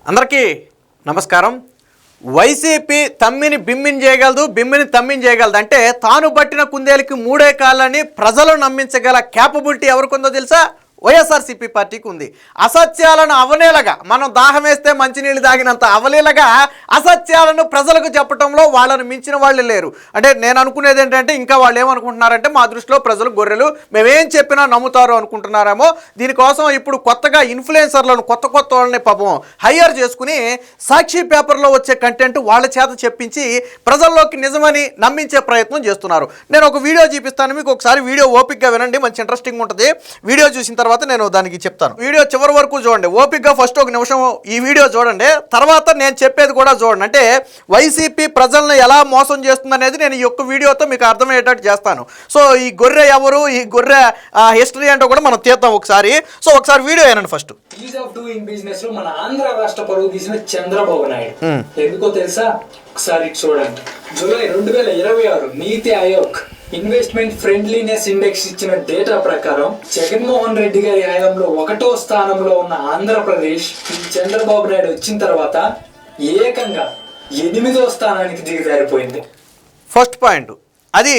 అందరికీ నమస్కారం. వైసీపీ తమ్మిని బిమ్మిని చేయగలదు, బిమ్మిని తమ్మిని చేయగలదు అంటే తాను పట్టిన కుందేలుకి మూడే కాళ్ళని ప్రజలు నమ్మించగల క్యాపబిలిటీ ఎవరికి ఉందో తెలుసా? వైఎస్ఆర్సీపీ పార్టీకి ఉంది. అసత్యాలను అవలీలగా, మనం దాహం వేస్తే మంచినీళ్ళు తాగినంత అవలీలగా అసత్యాలను ప్రజలకు చెప్పడంలో వాళ్ళను మించిన వాళ్ళు లేరు. అంటే నేను అనుకునేది ఏంటంటే, ఇంకా వాళ్ళు ఏమనుకుంటున్నారంటే మా దృష్టిలో ప్రజలు గొర్రెలు, మేమేం చెప్పినా నమ్ముతారు అనుకుంటున్నారేమో. దీనికోసం ఇప్పుడు కొత్తగా ఇన్ఫ్లుయెన్సర్లను కొత్త వాళ్ళని పాపం హైయర్ చేసుకుని సాక్షి పేపర్లో వచ్చే కంటెంట్ వాళ్ళ చేత చెప్పించి ప్రజల్లోకి నిజమని నమ్మించే ప్రయత్నం చేస్తున్నారు. నేను ఒక వీడియో చూపిస్తాను మీకు, ఒకసారి వీడియో ఓపిక్గా వినండి, మంచి ఇంట్రెస్టింగ్ ఉంటుంది. వీడియో చూసిన తర్వాత నేను దానికి చెప్తాను. వీడియో చివరి వరకు చూడండి ఓపిక్గా. ఫస్ట్ ఒక నిమిషం ఈ వీడియో చూడండి, తర్వాత నేను చెప్పేది కూడా చూడండి. అంటే వైసీపీ ప్రజలను ఎలా మోసం చేస్తుంది అనేది నేను ఈ యొక్క వీడియోతో మీకు అర్థమయ్యేటట్టు చేస్తాను. సో ఈ గొర్రె ఎవరు, ఈ గొర్రె హిస్టరీ అంటే కూడా మనం తీద్దాం ఒకసారి. సో ఒకసారి వీడియో ఏనండి. First is of doing business లో మన ఆంధ్ర రాష్ట్ర పరువు తీసిన చంద్రబాబు నాయుడు ఎందుకో తెలుసా? ఒకసారి చూడండి. జూలై 2026 నీతి ఆయోగ్ ఇన్వెస్ట్మెంట్ ఫ్రెండ్లీనెస్ ఇండెక్స్ ఇచ్చిన డేటా ప్రకారం జగన్మోహన్ రెడ్డి గారి హయాంలో 1వ స్థానంలో ఉన్న ఆంధ్రప్రదేశ్ చంద్రబాబు నాయుడు వచ్చిన తర్వాత ఏకంగా 8వ స్థానానికి దిగజారిపోయింది. ఫస్ట్ పాయింట్ అది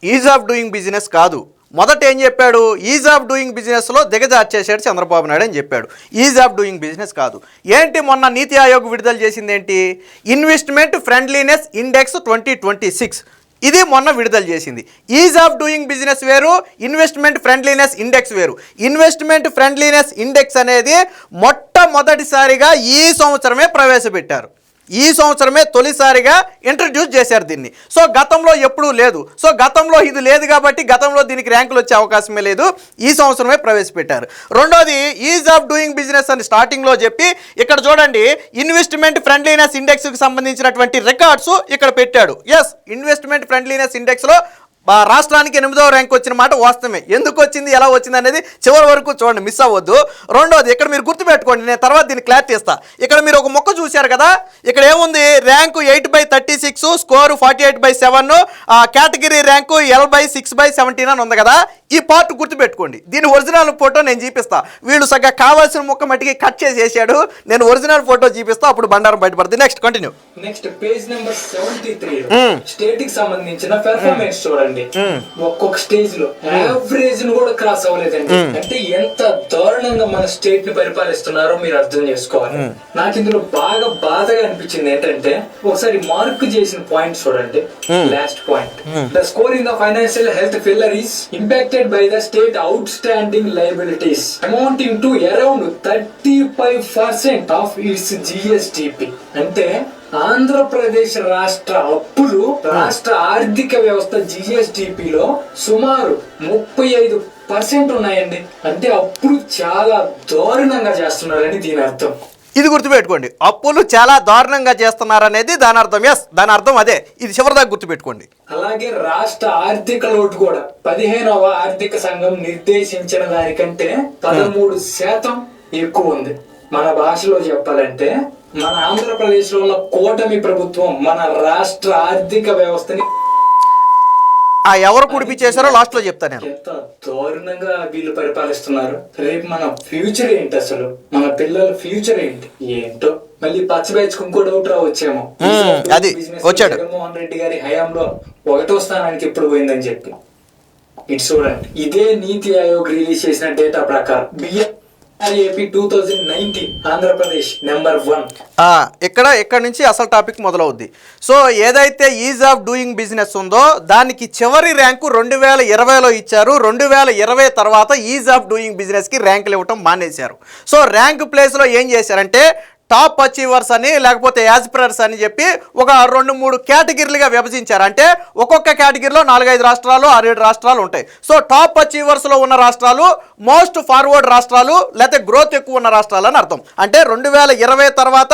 ఈజ్ ఆఫ్ డూయింగ్ బిజినెస్ కాదు. మొదట ఏం చెప్పాడు? ఈజ్ ఆఫ్ డూయింగ్ బిజినెస్లో దిగజార్చేసాడు చంద్రబాబు నాయుడు అని చెప్పాడు. ఈజ్ ఆఫ్ డూయింగ్ బిజినెస్ కాదు. ఏంటి మొన్న నీతి ఆయోగ్ విడుదల చేసింది ఏంటి? ఇన్వెస్ట్మెంట్ ఫ్రెండ్లీనెస్ ఇండెక్స్ 2026 ఇది మొన్న విడుదల చేసింది. ఈజ్ ఆఫ్ డూయింగ్ బిజినెస్ వేరు, ఇన్వెస్ట్మెంట్ ఫ్రెండ్లీనెస్ ఇండెక్స్ వేరు. ఇన్వెస్ట్మెంట్ ఫ్రెండ్లీనెస్ ఇండెక్స్ అనేది మొట్టమొదటిసారిగా ఈ సంవత్సరమే ప్రవేశపెట్టారు. ఈ సంవత్సరమే తొలిసారిగా ఇంట్రడ్యూస్ చేశారు దీన్ని. సో గతంలో ఎప్పుడూ లేదు. సో గతంలో ఇది లేదు కాబట్టి గతంలో దీనికి ర్యాంకులు వచ్చే అవకాశమే లేదు. ఈ సంవత్సరమే ప్రవేశపెట్టారు. రెండోది ఈజ్ ఆఫ్ డూయింగ్ బిజినెస్ అని స్టార్టింగ్లో చెప్పి ఇక్కడ చూడండి ఇన్వెస్ట్మెంట్ ఫ్రెండ్లీనెస్ ఇండెక్స్కి సంబంధించినటువంటి రికార్డ్స్ ఇక్కడ పెట్టాడు. ఎస్, ఇన్వెస్ట్మెంట్ ఫ్రెండ్లీనెస్ ఇండెక్స్లో రాష్ట్రానికి 8వ ర్యాంక్ వచ్చిన మాట వాస్తవమే. ఎందుకు వచ్చింది, ఎలా వచ్చింది అనేది చివరి వరకు చూడండి, మిస్ అవ్వద్దు. రెండోది ఇక్కడ మీరు గుర్తుపెట్టుకోండి, నేను తర్వాత దీన్ని క్లారిటీ ఇస్తా. ఇక్కడ మీరు ఒక మొక్క చూశారు కదా, ఇక్కడ ఏముంది? Rank 8/36, score 48/7, category rank L/6/17 అని ఉంది కదా. ఈ పార్ట్ గుర్తుపెట్టుకోండి. దీని ఒరిజినల్ ఫోటో నేను చూపిస్తా. వీళ్ళు సగం కావాల్సిన మొక్క మట్టికి కట్ చేసేసాడు. నేను ఒరిజినల్ ఫోటో చూపిస్తా, అప్పుడు బండారం బయటపడుతుంది. Next continue. Next page number 73 state కి సంబంధించిన పెర్ఫార్మెన్స్ చూడండి. ఒక్కొక్క స్టేజ్ లో యావరేజ్ ను కూడా క్రాస్ అవ్వలేదండి. అంటే ఎంత దారుణంగా మన స్టేట్ ని పరిపాలిస్తున్నారో మీరు అర్థం చేసుకోవాలి. నాకు ఇందులో బాగా బాధగా అనిపించింది ఏంటంటే, ఒకసారి మార్క్ చేసిన పాయింట్ చూడండి. Last point, the score in the financial health failure is impacted by the state out standing liabilities amounting to around 35% of it's GSTP. అంటే ఆంధ్రప్రదేశ్ రాష్ట్ర అప్పులు రాష్ట్ర ఆర్థిక వ్యవస్థ జిఎస్టిపిలో సుమారు 35% ఉన్నాయండి. అంటే అప్పులు చాలా దారుణంగా చేస్తున్నారని దీని అర్థం. ఇది గుర్తుపెట్టుకోండి, అప్పులు చాలా దారుణంగా చేస్తున్నారనేది దాని అర్థం. ఎస్, దాని అర్థం అదే. ఇది చివరిదాకా గుర్తుపెట్టుకోండి. అలాగే రాష్ట్ర ఆర్థిక లోటు కూడా 15వ ఆర్థిక సంఘం నిర్దేశించిన దానికంటే 13% ఎక్కువ ఉంది. మన భాషలో చెప్పాలంటే మన ఆంధ్రప్రదేశ్ లో ఉన్న కూటమి ప్రభుత్వం మన రాష్ట్ర ఆర్థిక వ్యవస్థని ఎవరు కుడిపి చేశారో లాస్ట్ లో చెప్తాను నేను. ఎంత దారుణంగా వీళ్ళు పరిపాలిస్తున్నారు. రేపు మన ఫ్యూచర్ ఏంటి, అసలు మన పిల్లల ఫ్యూచర్ ఏంటి ఏంటో. మళ్ళీ పచ్చ బ్యాచ్ ఇంకో డౌట్ రావచ్చేమో, అది వచ్చాడు జగన్మోహన్ రెడ్డి గారి హయాంలో 1వ స్థానానికి ఎప్పుడు పోయిందని చెప్పి. ఇటు చూడండి, ఇదే నీతి ఆయోగ్ రిలీజ్ చేసిన డేటా ప్రకారం ఏపీ 2019 ఆంధ్రప్రదేశ్ నెంబర్ 1. ఇక్కడ నుంచి అసలు టాపిక్ మొదలవుద్ది. సో ఏదైతే ఈజ్ ఆఫ్ డూయింగ్ బిజినెస్ ఉందో దానికి చివరి ర్యాంకు 2020లో ఇచ్చారు. 2020 తర్వాత ఈజ్ ఆఫ్ డూయింగ్ బిజినెస్కి ర్యాంకులు ఇవ్వటం మానేశారు. సో ర్యాంక్ ప్లేస్లో ఏం చేశారంటే టాప్ అచీవర్స్ అని లేకపోతే యాస్పిరర్స్ అని చెప్పి ఒక 2-3 కేటగిరీలుగా విభజించారు. అంటే ఒక్కొక్క కేటగిరీలో 4-5 రాష్ట్రాలు 6-7 రాష్ట్రాలు ఉంటాయి. సో టాప్ అచీవర్స్లో ఉన్న రాష్ట్రాలు మోస్ట్ ఫార్వర్డ్ రాష్ట్రాలు, లేకపోతే గ్రోత్ ఎక్కువ ఉన్న రాష్ట్రాలు అని అర్థం. అంటే 2020 తర్వాత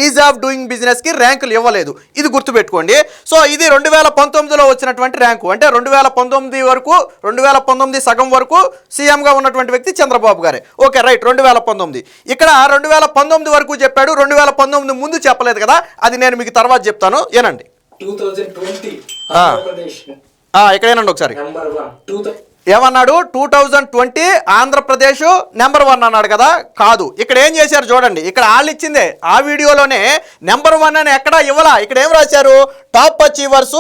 ఈజ్ ఆఫ్ డూయింగ్ బిజినెస్కి ర్యాంకులు ఇవ్వలేదు. ఇది గుర్తుపెట్టుకోండి. సో ఇది 2019లో వచ్చినటువంటి ర్యాంకు. అంటే 2019 వరకు, 2019 సగం వరకు సీఎంగా ఉన్నటువంటి వ్యక్తి చంద్రబాబు గారే. Okay right, 2019. ఇక్కడ 2019 వరకు చెప్పాడు, 2019 ముందు చెప్పలేదు కదా, అది నేను మీకు తర్వాత చెప్తాను. ఏనండి 2020 ఇక్కడ ఏనండి ఒకసారి. ఏమన్నాడు 2020 ఆంధ్రప్రదేశ్ నెంబర్ 1 అన్నాడు కదా. కాదు, ఇక్కడ ఏం చేశారు చూడండి. ఇక్కడ వాళ్ళు ఇచ్చిందే ఆ వీడియోలోనే నెంబర్ 1 అని ఎక్కడా ఇవ్వలా. ఇక్కడ ఏం రాశారు, టాప్ అచీవర్స్,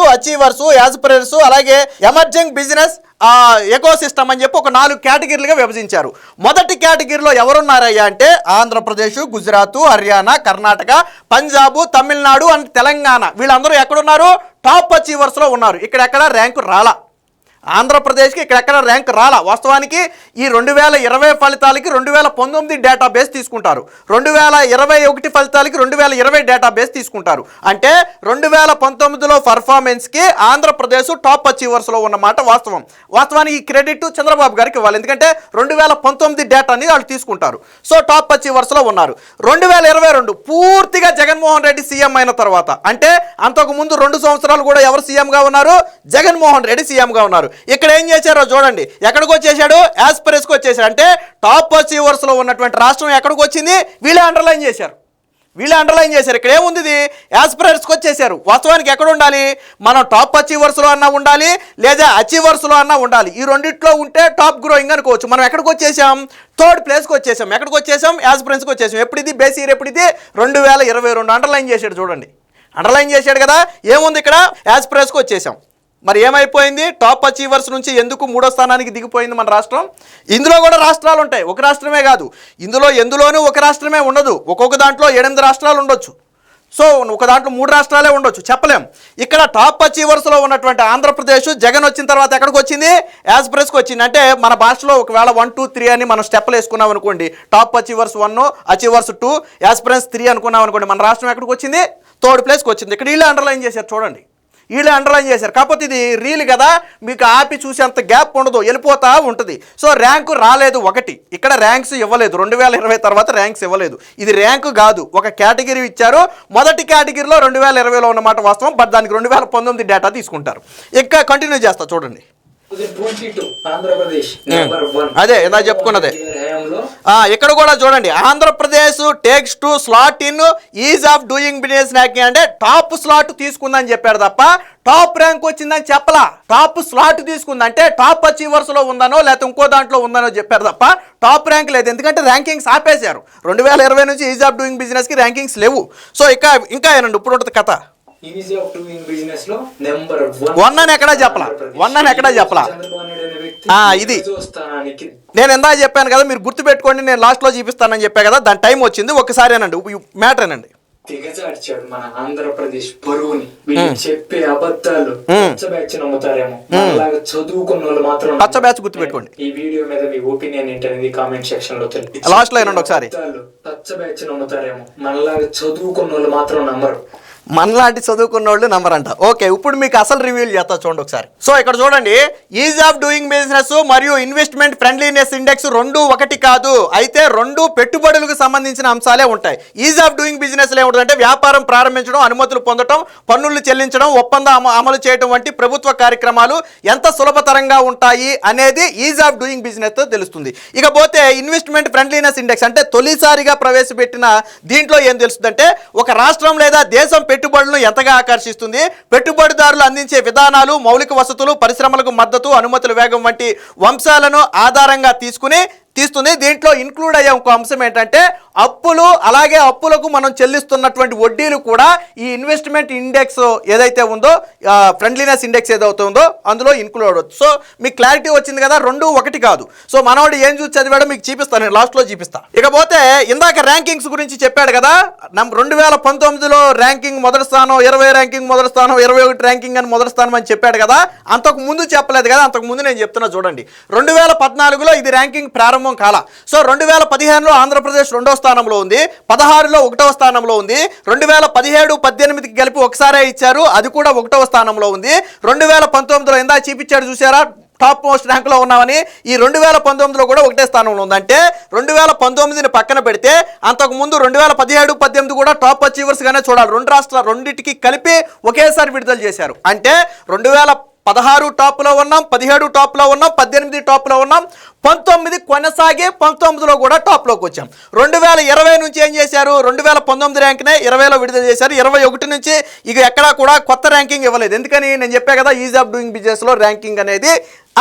యాస్పిరెంట్స్, అలాగే ఎమర్జింగ్ బిజినెస్ ఎకో సిస్టమ్ అని చెప్పి ఒక 4 కేటగిరీలుగా విభజించారు. మొదటి కేటగిరీలో ఎవరున్నారయ్యా అంటే ఆంధ్రప్రదేశ్, గుజరాత్, హర్యానా, కర్ణాటక, పంజాబ్, తమిళనాడు అండ్ తెలంగాణ. వీళ్ళందరూ ఎక్కడున్నారు, టాప్ అచీవర్స్లో ఉన్నారు. ఇక్కడెక్కడ ర్యాంకు రాలా. ఆంధ్రప్రదేశ్కి ఇక్కడెక్కడ ర్యాంక్ రాలా. వాస్తవానికి ఈ 2020 ఫలితాలకి 2019 డేటాబేస్ తీసుకుంటారు, 2021 ఫలితాలకి 2020 డేటాబేస్ తీసుకుంటారు. అంటే 2019లో పర్ఫార్మెన్స్కి ఆంధ్రప్రదేశ్ టాప్ అచీవర్స్లో ఉన్నమాట వాస్తవం. వాస్తవానికి ఈ క్రెడిట్ చంద్రబాబు గారికి ఇవ్వాలి, ఎందుకంటే 2019 డేటాని వాళ్ళు తీసుకుంటారు. సో టాప్ అచీవర్స్లో ఉన్నారు. 2022 పూర్తిగా జగన్మోహన్ రెడ్డి సీఎం అయిన తర్వాత, అంటే అంతకుముందు 2 సంవత్సరాలు కూడా ఎవరు సీఎంగా ఉన్నారు, జగన్మోహన్ రెడ్డి సీఎంగా ఉన్నారు. ఇక్కడ ఏం చేశారో చూడండి. ఎక్కడికి వచ్చేసాడు, యాస్పిరెన్స్కి వచ్చేసాడు. అంటే టాప్ అచీవర్స్లో ఉన్నటువంటి రాష్ట్రం ఎక్కడికి వచ్చింది, వీళ్ళే అండర్లైన్ చేశారు. ఇక్కడ ఏముంది, యాస్పిరెంట్స్కి వచ్చేసారు. వాస్తవానికి ఎక్కడ ఉండాలి, మనం టాప్ అచీవర్స్లో అన్నా ఉండాలి, లేదా అచీవర్స్లో అన్నా ఉండాలి. ఈ రెండిట్లో ఉంటే టాప్ గ్రోయింగ్ అనుకోవచ్చు. మనం ఎక్కడికి వచ్చేసాం, 3rd ప్లేస్కి వచ్చేసాం. ఎక్కడికి వచ్చేసాం, యాస్పిరెంట్స్కి వచ్చేసాం. ఎప్పుడు ఇది బేస్ ఇయర్, ఎప్పుడు ఇది 2022. అండర్లైన్ చేశాడు చూడండి, అండర్లైన్ చేశాడు కదా. ఏముంది ఇక్కడ, యాస్పిరెంట్స్కి వచ్చేసాం. మరి ఏమైపోయింది, టాప్ అచీవర్స్ నుంచి ఎందుకు 3వ స్థానానికి దిగిపోయింది మన రాష్ట్రం? ఇందులో కూడా రాష్ట్రాలు ఉంటాయి, ఒక రాష్ట్రమే కాదు. ఎందులోనూ ఒక రాష్ట్రమే ఉండదు. ఒక్కొక్క దాంట్లో 8 రాష్ట్రాలు ఉండొచ్చు. సో ఒక దాంట్లో 3 రాష్ట్రాలే ఉండొచ్చు, చెప్పలేం. ఇక్కడ టాప్ అచీవర్స్లో ఉన్నటువంటి ఆంధ్రప్రదేశ్ జగన్ వచ్చిన తర్వాత ఎక్కడికి వచ్చింది, యాస్పిరెన్స్కి వచ్చింది. అంటే మన భాషలో ఒకవేళ 1, 2, 3 అని మనం స్టెప్లు వేసుకున్నాం అనుకోండి, టాప్ అచీవర్స్ 1, అచీవర్స్ 2, యాస్పిరెన్స్ 3 అనుకున్నాం అనుకోండి, మన రాష్ట్రం ఎక్కడికి వచ్చింది, 3rd ప్లేస్కి వచ్చింది. ఇక్కడ వీళ్ళే అండర్లైన్ చేశారు చూడండి, వీళ్ళే అండర్లైన్ చేశారు. కాకపోతే ఇది రీల్ కదా, మీకు ఆపి చూసేంత గ్యాప్ ఉండదు, వెళ్ళిపోతూ ఉంటుంది. సో ర్యాంకు రాలేదు. ఒకటి ఇక్కడ ర్యాంక్స్ ఇవ్వలేదు, 2020 తర్వాత ర్యాంక్స్ ఇవ్వలేదు. ఇది ర్యాంకు కాదు, ఒక కేటగిరీ ఇచ్చారు. మొదటి కేటగిరీలో 2020లో ఉన్నమాట వాస్తవం, బట్ దానికి 2019 డేటా తీసుకుంటారు. ఇంకా కంటిన్యూ చేస్తా చూడండి. 2022 ఆంధ్రప్రదేశ్ నెంబర్ 1. అదే ఇలా చెప్పుకున్నదే. ఇక్కడ కూడా చూడండి, Andhra Pradesh takes to slot in is of doing business ranking. అంటే టాప్ స్లాట్ తీసుకుందని చెప్పాడు తప్ప టాప్ ర్యాంక్ వచ్చిందని చెప్పలా. టాప్ స్లాట్ తీసుకుంది అంటే టాప్ అచీవర్స్లో ఉందనో లేకపోతే ఇంకో దాంట్లో ఉందనో చెప్పారు తప్ప టాప్ ర్యాంక్ లేదు. ఎందుకంటే ర్యాంకింగ్స్ ఆపేశారు. 2020 నుంచి ఈజ్ ఆఫ్ డూయింగ్ బిజినెస్కి ర్యాంకింగ్స్ లేవు. సో ఇంకా ఏనండి ఇప్పుడు ఉంటుంది కథ. ఈజ్ ఆఫ్ డూయింగ్ బిజినెస్ లో నెంబర్ 1 అని ఎక్కడా చెప్పలా, 1 అని ఎక్కడా చెప్పలా. ఇది నేను ఎందాక చెప్పాను కదా, మీరు గుర్తుపెట్టుకోండి, నేను లాస్ట్లో చూపిస్తానని చెప్పా కదా, దాని టైం వచ్చింది. ఒకసారి అనండి, మ్యాటర్ అనండి. దిగజార్చాడు మన ఆంధ్రప్రదేశ్ పరువుని. వీళ్ళు చెప్పే అబద్ధాలు పచ్చ బ్యాచ్ నమ్ముతారేమో, మనలాగా చదువుకున్న వాళ్ళు మాత్రం పచ్చ బ్యాచ్ గుర్తుపెట్టుకోండి. ఈ వీడియో మీద మీ ఒపీనియన్ ఏంటనేది కామెంట్ సెక్షన్ లో తెలియదు. లాస్ట్ లో ఏనండి ఒకసారి, పచ్చ బ్యాచ్ నమ్ముతారేమో, మనలాగా చదువుకున్న వాళ్ళు మాత్రం నమ్మరు. మనలాంటి చదువుకున్న వాళ్ళు నమ్మరంట. ఓకే, ఇప్పుడు మీకు అసలు రివ్యూలు చేస్తా చూడండి ఒకసారి. సో ఇక్కడ చూడండి, ఈజ్ ఆఫ్ డూయింగ్ బిజినెస్ మరియు ఇన్వెస్ట్మెంట్ ఫ్రెండ్లీనెస్ ఇండెక్స్ 2 ఒకటి కాదు. అయితే 2 పెట్టుబడులకు సంబంధించిన అంశాలే ఉంటాయి. ఈజ్ ఆఫ్ డూయింగ్ బిజినెస్ ఏముంటుందంటే వ్యాపారం ప్రారంభించడం, అనుమతులు పొందడం, పన్నులు చెల్లించడం, ఒప్పందం అమలు చేయడం వంటి ప్రభుత్వ కార్యక్రమాలు ఎంత సులభతరంగా ఉంటాయి అనేది ఈజ్ ఆఫ్ డూయింగ్ బిజినెస్ తో తెలుస్తుంది. ఇకపోతే ఇన్వెస్ట్మెంట్ ఫ్రెండ్లీనెస్ ఇండెక్స్ అంటే తొలిసారిగా ప్రవేశపెట్టిన దీంట్లో ఏం తెలుస్తుందంటే ఒక రాష్ట్రం లేదా దేశం పెట్టుబడులను ఎంతగా ఆకర్షిస్తుంది, పెట్టుబడిదారులు అందించే విధానాలు, మౌలిక వసతులు, పరిశ్రమలకు మద్దతు, అనుమతుల వేగం వంటి అంశాలను ఆధారంగా తీస్తుంది. దీంట్లో ఇన్క్లూడ్ అయ్యే ఇంకో అంశం ఏంటంటే అప్పులు, అలాగే అప్పులకు మనం చెల్లిస్తున్నటువంటి వడ్డీలు కూడా ఈ ఇన్వెస్ట్మెంట్ ఇండెక్స్ ఏదైతే ఉందో, ఫ్రెండ్లీనెస్ ఇండెక్స్ ఏదైతే ఉందో అందులో ఇన్క్లూడ్ అవ్వచ్చు. సో మీకు క్లారిటీ వచ్చింది కదా, 2 ఒకటి కాదు. సో మనోడు ఏం చూసి చదివాడో మీకు చూపిస్తాను, నేను లాస్ట్లో చూపిస్తా. ఇకపోతే ఇందాక ర్యాంకింగ్స్ గురించి చెప్పాడు కదా, 2019లో ర్యాంకింగ్ మొదటి స్థానం, 20 ర్యాంకింగ్ మొదటి స్థానం, 21 ర్యాంకింగ్ అని మొదటి స్థానం అని చెప్పాడు కదా. అంతకు ముందు చెప్పలేదు కదా, అంతకు ముందు నేను చెప్తున్నా చూడండి. 2014లో ఇది ర్యాంకింగ్ ప్రారంభం కాల. సో 2015లో ఆంధ్రప్రదేశ్ 2వ స్థానంలో ఉంది, 16లో 1వ స్థానంలో ఉంది, 2017, 18కి కలిపి ఒకసారే ఇచ్చారు, అది కూడా 1వ స్థానంలో ఉంది. 2019లో ఇందా చూపించాడు చూసారా, టాప్ మోస్ట్ ర్యాంకులో ఉన్నామని. ఈ 2019లో కూడా 1వ స్థానంలో ఉంది. అంటే 2019ని పక్కన పెడితే అంతకుముందు 2017, 18 కూడా టాప్ అచీవర్స్ గానే చూడాలి. 2 రాష్ట్రాల రెండింటికి కలిపి ఒకేసారి విడుదల చేశారు. అంటే 16 టాప్లో ఉన్నాం, 17 టాప్లో ఉన్నాం, 18 టాప్లో ఉన్నాం, 19 కొనసాగి 19లో కూడా టాప్లోకి వచ్చాం. 2020 నుంచి ఏం చేశారు, 2019 ర్యాంక్నే 20లో విడుదల చేశారు. 21 నుంచి ఇక ఎక్కడా కూడా కొత్త ర్యాంకింగ్ ఇవ్వలేదు. ఎందుకని నేను చెప్పా కదా, ఈజ్ ఆఫ్ డూయింగ్ బిజినెస్లో ర్యాంకింగ్ అనేది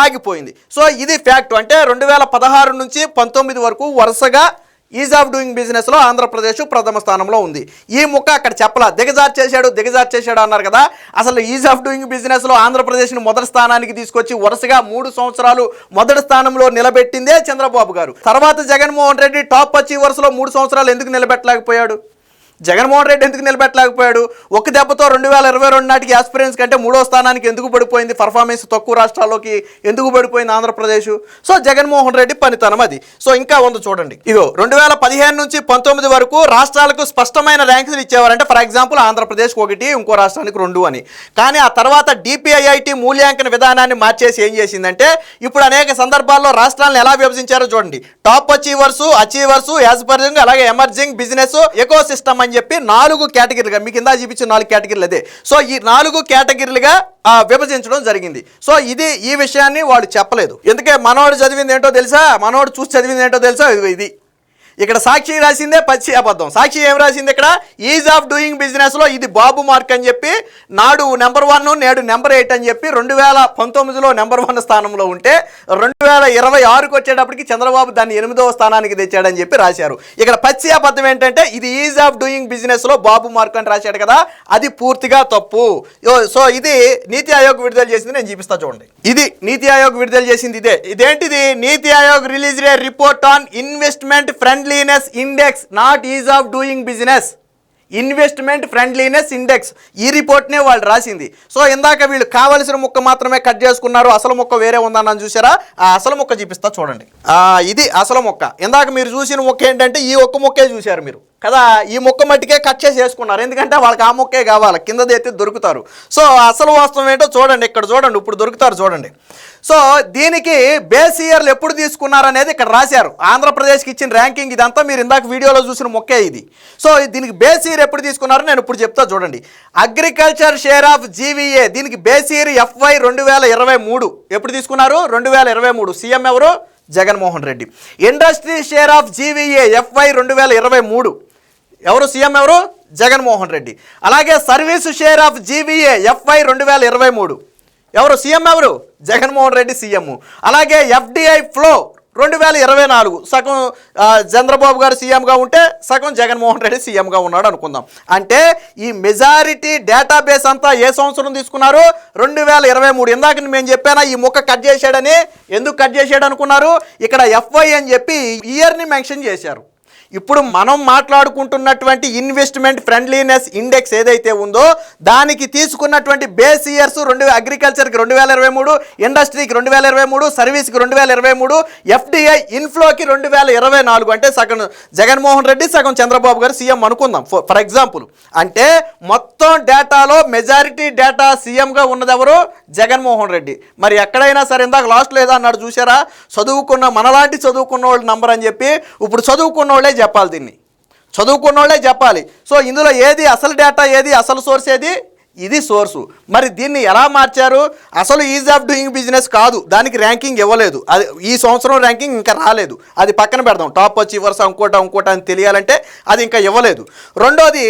ఆగిపోయింది. సో ఇది ఫ్యాక్ట్. అంటే 2016 నుంచి 19 వరకు వరుసగా ఈజ్ ఆఫ్ డూయింగ్ బిజినెస్లో ఆంధ్రప్రదేశ్ ప్రథమ స్థానంలో ఉంది. ఈ ముక్క అక్కడ చెప్పలా, దిగజార్చేశాడు అన్నారు కదా. అసలు ఈజ్ ఆఫ్ డూయింగ్ బిజినెస్లో ఆంధ్రప్రదేశ్ని మొదటి స్థానానికి తీసుకొచ్చి వరుసగా 3 సంవత్సరాలు మొదటి స్థానంలో నిలబెట్టిందే చంద్రబాబు గారు. తర్వాత జగన్మోహన్ రెడ్డి టాప్ అచీవర్స్లో 3 సంవత్సరాలు ఎందుకు నిలబెట్టలేకపోయాడు? జగన్మోహన్ రెడ్డి ఎందుకు నిలబెట్టలేకపోయాడు? ఒక దెబ్బతో 2022 నాటికి ఆస్పిరెన్స్ కంటే 3వ స్థానానికి ఎందుకు పడిపోయింది? పర్ఫార్మెన్స్ తక్కువ రాష్ట్రాల్లోకి ఎందుకు పడిపోయింది ఆంధ్రప్రదేశ్? సో జగన్మోహన్ రెడ్డి పనితనం అది. సో ఇంకా ఉంది చూడండి. ఇగో 2015 నుంచి 19 వరకు రాష్ట్రాలకు స్పష్టమైన ర్యాంకులు ఇచ్చేవారంటే, ఫర్ ఎగ్జాంపుల్ ఆంధ్రప్రదేశ్కి 1, ఇంకో రాష్ట్రానికి 2 అని. కానీ ఆ తర్వాత డిపిఐఐటి మూల్యాంకన విధానాన్ని మార్చేసి ఏం చేసిందంటే, ఇప్పుడు అనేక సందర్భాల్లో రాష్ట్రాలను ఎలా విభజించారో చూడండి. టాప్ అచీవర్స్, యాస్పర్జింగ్, అలాగే ఎమర్జింగ్, బిజినెస్, ఎకో సిస్టమ్ అని చెప్పి 4 కేటగిరీలుగా, మీకు కింద చూపించిన 4 కేటగిరీలు అదే. సో ఈ 4 కేటగిరీలుగా విభజించడం జరిగింది. సో ఈ విషయాన్ని వాళ్ళు చెప్పలేదు. ఎందుకే మనోడు చదివింది ఏంటో తెలుసా, మనోడు చూసి చదివింది ఏంటో తెలుసా, ఇది ఇక్కడ సాక్షి రాసిందే పచ్చి అబద్ధం. సాక్షి ఏం రాసింది ఇక్కడ, ఈజ్ ఆఫ్ డూయింగ్ బిజినెస్లో ఇది బాబు మార్క్ అని చెప్పి, నాడు నెంబర్ 1 నేడు నెంబర్ 8 అని చెప్పి 2019లో నెంబర్ 1 స్థానంలో ఉంటే 2026కి వచ్చేటప్పటికి చంద్రబాబు దాన్ని 8వ స్థానానికి తెచ్చాడని చెప్పి రాశారు. ఇక్కడ పచ్చి అబద్ధం ఏంటంటే, ఇది ఈజ్ ఆఫ్ డూయింగ్ బిజినెస్లో బాబు మార్క్ అని రాశాడు కదా, అది పూర్తిగా తప్పు. సో ఇది నీతి ఆయోగ్ విడుదల చేసింది, నేను చూపిస్తా చూడండి. ఇది నీతి ఆయోగ్ విడుదల చేసింది ఇదేంటిది, నీతి Aayog released A report on investment friendliness index, not is of doing business. Investment friendliness index, ఈ రిపోర్ట్నే వాళ్ళు రాసింది. సో ఇందాక వీళ్ళు కావలసిన ముక్క మాత్రమే కట్ చేసుకున్నారు, అసలు ముక్క వేరే ఉందన్న చూసారా? ఆ అసలు ముక్క చూపిస్తా చూడండి. ఇది అసలు ముక్క. ఇందాక మీరు చూసిన ముక్క ఏంటంటే, ఈ ఒక్క ముక్కే చూశారు మీరు కదా, ఈ ముక్క మట్టికే కట్ చేసి వేసుకున్నారు. ఎందుకంటే వాళ్ళకి ఆ ముక్కే కావాలి, కిందది అయితే దొరుకుతారు. సో అసలు వాస్తవం ఏంటో చూడండి, ఇక్కడ చూడండి, ఇప్పుడు దొరుకుతారు చూడండి. సో దీనికి బేస్ ఇయర్లు ఎప్పుడు తీసుకున్నారనేది ఇక్కడ రాశారు. ఆంధ్రప్రదేశ్కి ఇచ్చిన ర్యాంకింగ్ ఇదంతా మీరు ఇందాక వీడియోలో చూసిన మొక్కే ఇది. సో దీనికి బేస్ ఇయర్ ఎప్పుడు తీసుకున్నారో నేను ఇప్పుడు చెప్తా చూడండి. అగ్రికల్చర్ షేర్ ఆఫ్ జీవీఏ, దీనికి బేస్ ఇయర్ FY 2023 ఎప్పుడు తీసుకున్నారు? 2023. సీఎం ఎవరు? Jaganmohan Reddy. Industry share of GVA FY 2023 ఎవరు? సీఎం ఎవరు? జగన్మోహన్ రెడ్డి. అలాగే service share of GVA FY 2023 ఎవరు? సీఎం ఎవరు? జగన్మోహన్ రెడ్డి సీఎం. అలాగే FDI ఫ్లో 2024 సగం చంద్రబాబు గారు సీఎంగా ఉంటే సగం జగన్మోహన్ రెడ్డి సీఎంగా ఉన్నాడు అనుకుందాం. అంటే ఈ మెజారిటీ డేటాబేస్ అంతా ఏ సంవత్సరం తీసుకున్నారు? 2023. ఇందాక మేము చెప్పానా ఈ ముక్క కట్ చేశాడని? ఎందుకు కట్ చేశాడు అనుకున్నారు? ఇక్కడ FY అని చెప్పి ఇయర్ని మెన్షన్ చేశారు. ఇప్పుడు మనం మాట్లాడుకుంటున్నటువంటి ఇన్వెస్ట్మెంట్ ఫ్రెండ్లీనెస్ ఇండెక్స్ ఏదైతే ఉందో దానికి తీసుకున్నటువంటి బేస్ ఇయర్స్ అగ్రికల్చర్కి 2023, ఇండస్ట్రీకి 2023, సర్వీస్కి 2023, FDI ఇన్ఫ్లోకి 2024. అంటే సగం జగన్మోహన్ రెడ్డి, సగం చంద్రబాబు గారు సీఎం అనుకుందాం ఫర్ ఎగ్జాంపుల్. అంటే మొత్తం డేటాలో మెజారిటీ డేటా సీఎంగా ఉన్నది ఎవరు? జగన్మోహన్ రెడ్డి. మరి ఎక్కడైనా సరే ఇందాక లాస్ట్ లేదా అన్నాడు చూసారా, మనలాంటి చదువుకున్న వాళ్ళ నంబర్ అని చెప్పి, ఇప్పుడు చదువుకున్న వాళ్ళే చెప్పాలి, దీన్ని చదువుకున్న వాళ్ళే చెప్పాలి. సో ఇందులో ఏది అసలు డేటా, ఏది అసలు సోర్స్, ఏది ఇది సోర్సు. మరి దీన్ని ఎలా మార్చారు? అసలు ఈజ్ ఆఫ్ డూయింగ్ బిజినెస్ కాదు, దానికి ర్యాంకింగ్ ఇవ్వలేదు. అది ఈ సంవత్సరం ర్యాంకింగ్ ఇంకా రాలేదు, అది పక్కన పెడదాం. టాప్ అచీవర్స్ ఇంకోట అని తెలియాలంటే అది ఇంకా ఇవ్వలేదు. రెండోది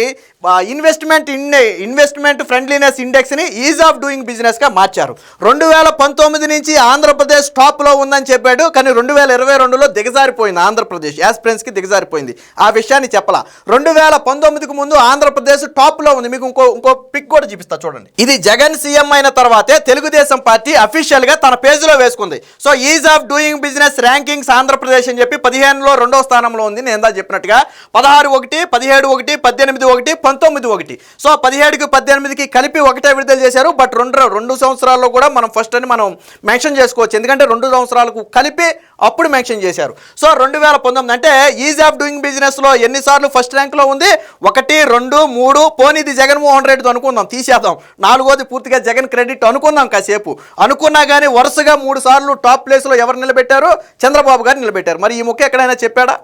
ఇన్వెస్ట్మెంట్ ఫ్రెండ్లీనెస్ ఇండెక్స్ని ఈజ్ ఆఫ్ డూయింగ్ బిజినెస్గా మార్చారు. 2019 నుంచి ఆంధ్రప్రదేశ్ టాప్లో ఉందని చెప్పాడు, కానీ 2022లో దిగజారిపోయింది. ఆంధ్రప్రదేశ్ యాస్పిరెన్స్కి దిగజారిపోయింది. ఆ విషయాన్ని చెప్పాల. 2019కు ముందు ఆంధ్రప్రదేశ్ టాప్లో ఉంది. మీకు ఇంకో పిక్ కూడా చూపిస్తా చూడండి. ఇది జగన్ సీఎం అయిన తర్వాతే తెలుగుదేశం పార్టీ అఫీషియల్ గా తన పేజీలో వేసుకుంది. So is of doing business rankings Andhra Pradesh అని చెప్పి 15లో 2వ స్థానంలో ఉంది. నేను ఇందా చెప్పినట్టుగా 16-1, 17-1, 18-1, 19-1. సో 17కి 18కి కలిపి ఒకటే విడుదల చేశారు. బట్ రెండు సంవత్సరాల్లో కూడా మనం ఫస్ట్ అని మనం మెన్షన్ చేసుకోవచ్చు, ఎందుకంటే 2 సంవత్సరాలకు కలిపి అప్పుడు మెన్షన్ చేశారు. సో 2019 అంటే ఈజ్ ఆఫ్ డూయింగ్ బిజినెస్ లో ఎన్నిసార్లు ఫస్ట్ ర్యాంక్ లో ఉంది? 1, 2, 3. పోనీది జగన్మోహన్ రెడ్డితో అనుకుందాం, తీసేద్దాం. 4వది పూర్తిగా జగన్ క్రెడిట్ అనుకుందాం. కాసేపు అనుకున్నా కానీ వరుసగా 3 సార్లు టాప్ ప్లేస్లో ఎవరు నిలబెట్టారు? చంద్రబాబు గారు నిలబెట్టారు. మరి ఈ ముక్క ఎక్కడైనా చెప్పాడా?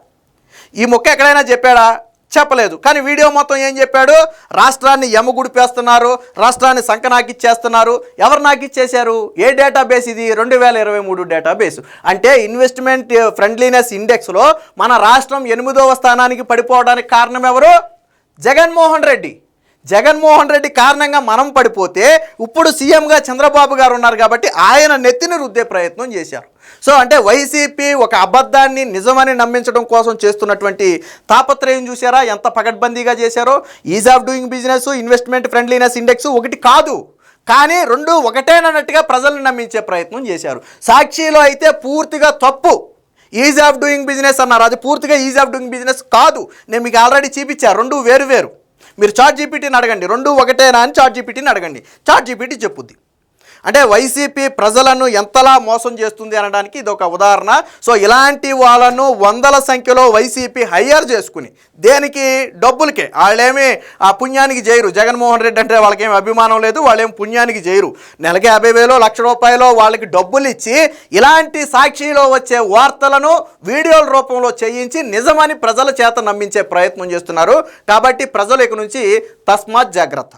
చెప్పలేదు. కానీ వీడియో మొత్తం ఏం చెప్పాడు? రాష్ట్రాన్ని ఎమ్మగుడిపేస్తున్నారు, రాష్ట్రాన్ని సంకనాకిచ్చేస్తున్నారు. ఎవరు నాకిచ్చేశారు? ఏ డేటాబేస్ ఇది? 2023 డేటాబేస్. అంటే ఇన్వెస్ట్మెంట్ ఫ్రెండ్లీనెస్ ఇండెక్స్లో మన రాష్ట్రం 8వ స్థానానికి పడిపోవడానికి కారణం ఎవరు? జగన్మోహన్ రెడ్డి. జగన్మోహన్ రెడ్డి కారణంగా మనం పడిపోతే ఇప్పుడు సీఎంగా చంద్రబాబు గారు ఉన్నారు కాబట్టి ఆయన నెత్తిని రుద్దే ప్రయత్నం చేశారు. సో అంటే వైసీపీ ఒక అబద్ధాన్ని నిజమని నమ్మించడం కోసం చేస్తున్నటువంటి తాపత్రయం చూసారా ఎంత పకడ్బందీగా చేశారో? Is of doing business, investment friendliness index ఒకటి కాదు, కానీ రెండు ఒకటేనన్నట్టుగా ప్రజల్ని నమ్మించే ప్రయత్నం చేశారు. సాక్షిలో అయితే పూర్తిగా తప్పు. ఈజ్ ఆఫ్ డూయింగ్ బిజినెస్ అన్నారు, అది పూర్తిగా ఈజ్ ఆఫ్ డూయింగ్ బిజినెస్ కాదు. నేను మీకు ఆల్రెడీ చూపించాను, రెండు వేరు వేరు. మీరు చాట్ జీపీటీని అడగండి, రెండు ఒకటేనా అని చాట్ జీపీటీని అడగండి, చాట్ జీపీటీ చెప్పుద్ది. అంటే వైసీపీ ప్రజలను ఎంతలా మోసం చేస్తుంది అనడానికి ఇది ఒక ఉదాహరణ. సో ఇలాంటి వాళ్ళను వందల సంఖ్యలో వైసీపీ హైయర్ చేసుకుని దేనికి? డబ్బులకే. వాళ్ళేమి ఆ పుణ్యానికి చేయరు. జగన్మోహన్ రెడ్డి అంటే వాళ్ళకేమి అభిమానం లేదు, వాళ్ళేమి పుణ్యానికి చేయరు. నెలకి 50,000 లక్ష రూపాయలు వాళ్ళకి డబ్బులు ఇచ్చి ఇలాంటి సాక్షిలో వచ్చే వార్తలను వీడియోల రూపంలో చేయించి నిజమని ప్రజల చేత నమ్మించే ప్రయత్నం చేస్తున్నారు. కాబట్టి ప్రజలు ఇక నుంచి తస్మాత్ జాగ్రత్త.